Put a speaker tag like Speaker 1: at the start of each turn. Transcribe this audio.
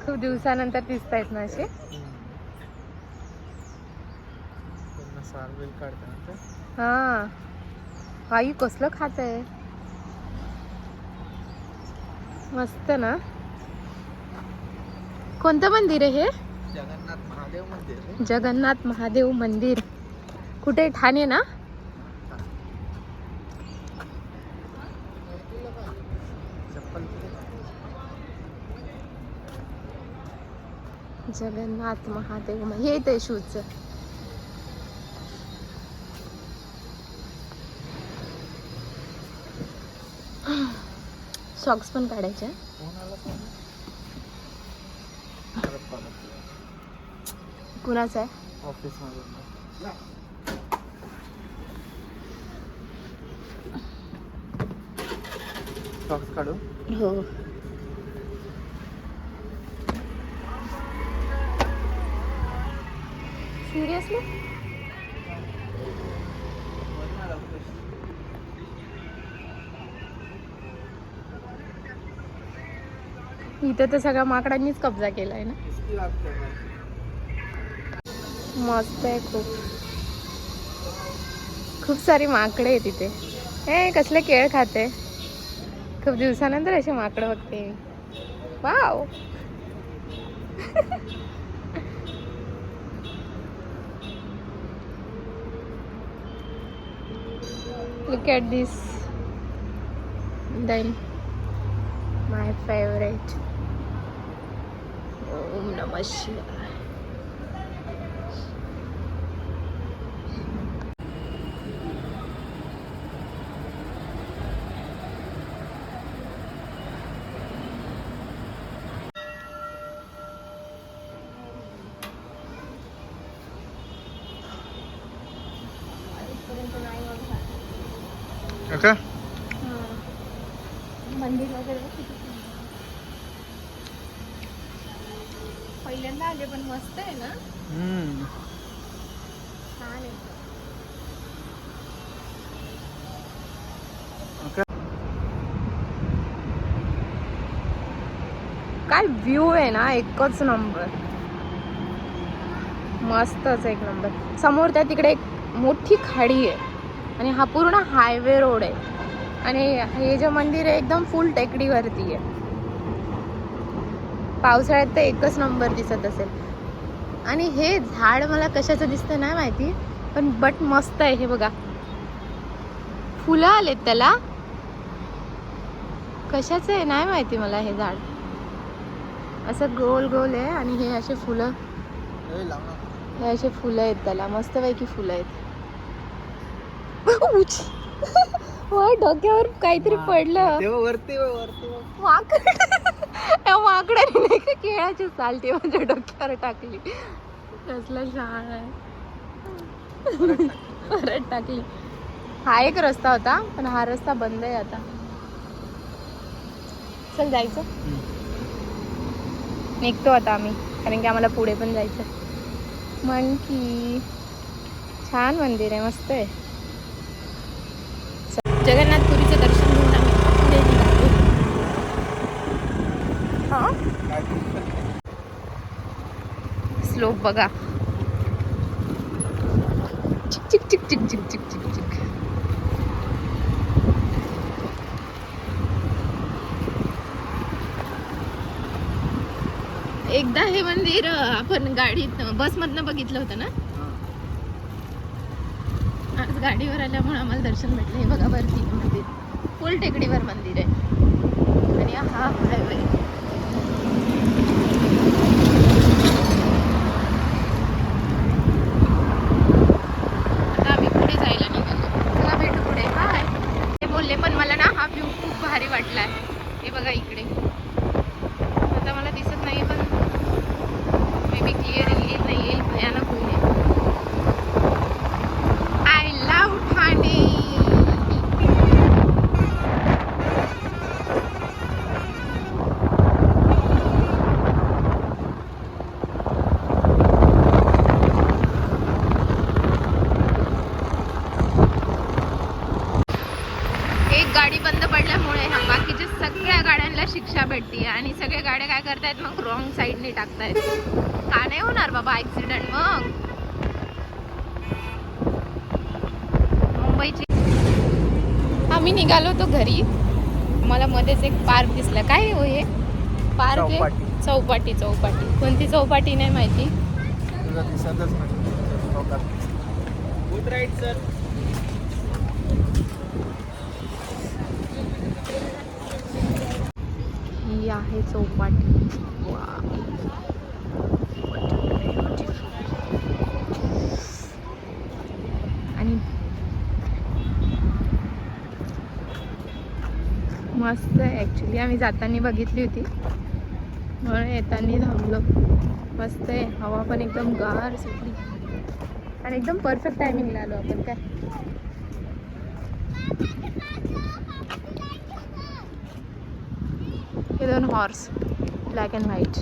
Speaker 1: खूप दिवसानंतर दिसतायत ना असे. हा आई कसलं खात आहे, मस्त ना. कोणतं मंदिर आहे हे?
Speaker 2: जगन्नाथ महादेव मंदिर.
Speaker 1: जगन्नाथ महादेव मंदिर कुठे? ठाणे ना. जगन्नाथ महादेव हे येते शूज. सॉक्स पण काढायचे. कुणाचं आहे?
Speaker 2: ऑफिस मध्ये सॉक्स काढू.
Speaker 1: हो. सिरियसली इथं तर सगळ्या माकडांनीच कब्जा केलाय ना. मस्त आहे खूप. खूप सारी माकडे आहे तिथे. हे कसले केळ खाते. खूप दिवसानंतर असे माकडं बघते. Wow. Look at this. Then my favorite. Om Namah Shivaya.
Speaker 2: Okay.
Speaker 1: मंदिर वगैरे पहिल्यांदा आले पण मस्त आहे ना. छान आहे. काय व्ह्यू आहे ना, एकच नंबर. मस्तच एक नंबर. समोर त्या तिकडे एक मोठी खाडी आहे आणि हा पूर्ण हायवे रोड आहे. आणि हे जे मंदिर आहे एकदम फुल टेकडीवरती आहे. पावसाळ्यात तर एकच नंबर दिसत असेल. आणि हे झाड मला कशाचं दिसतं नाही माहिती, पण बट मस्त आहे. हे बघा फुलं आलेत त्याला. कशाचं आहे नाही माहिती मला. हे झाड असं गोल गोल आहे आणि हे असे फुलं, हे असे फुलं आहेत त्याला. मस्तपैकी फुलं आहेत. डोक्यावर काहीतरी पडलं. माकड. या माकडाने नाही का केळाची सालटी माझ्या डोक्यावर टाकली. कसलं शाळा आहे. परत टाकली. हा एक रस्ता होता पण हा रस्ता बंद आहे आता. चल जायचं. निघतो आता आम्ही कारण की आम्हाला पुढे पण जायचं. मंकी छान मंदिर आहे, मस्त आहे. जगन्नाथपुरीचं दर्शन घेऊन आम्ही पुढे निघालो. हा स्लोप बघा. चिक चिक चिक चिक चिक चिक चिक चिक. एकदा हे मंदिर आपण गाडीत बसमधनं बघितलं होतं ना. आज गाडीवर आल्यामुळे आम्हाला दर्शन भेटलं. हे बघा वरती मंदिर, फुल टेकडीवर मंदिर आहे. आणि हा हायवे. आता आम्ही पुढे जायला निघालो. चला भेटू पुढे. हाय ते बोलले पण मला ना हा व्ह्यू खूप भारी वाटलाय. हे बघा इकडे आता मला दिसत नाही पण मे बी क्लिअर येईल नाही येईल, भयानक होईल. I love Thane. गाडी बंद पडल्यामुळे ह्या बाकीच्या सगळ्या गाड्यांना शिक्षा भेटते आणि सगळ्या गाड्या काय करतायत मग रॉंग साईडने टाकतायत. का नाही होणार बाबा ऍक्सिडेंट मग. मुंबईची आम्ही निघालो होतो घरी. मला मध्येच एक पार्क दिसला. काय हो हे पार्क आहे?
Speaker 2: चौपाटी.
Speaker 1: चौपाटी. कोणती चौपाटी नाही माहिती.
Speaker 2: तुला दिसतच नाही चौकात. Good right sir.
Speaker 1: ही आहे चौपाटी. आणि मस्त आहे ॲक्च्युली. आम्ही जाताना बघितली होती म्हणून येताना थांबलो. मस्त आहे. हवा पण एकदम गार सुटली आणि एकदम परफेक्ट टायमिंगला आलो आपण. काय हे दोन हॉर्स ब्लॅक अँड व्हाईट.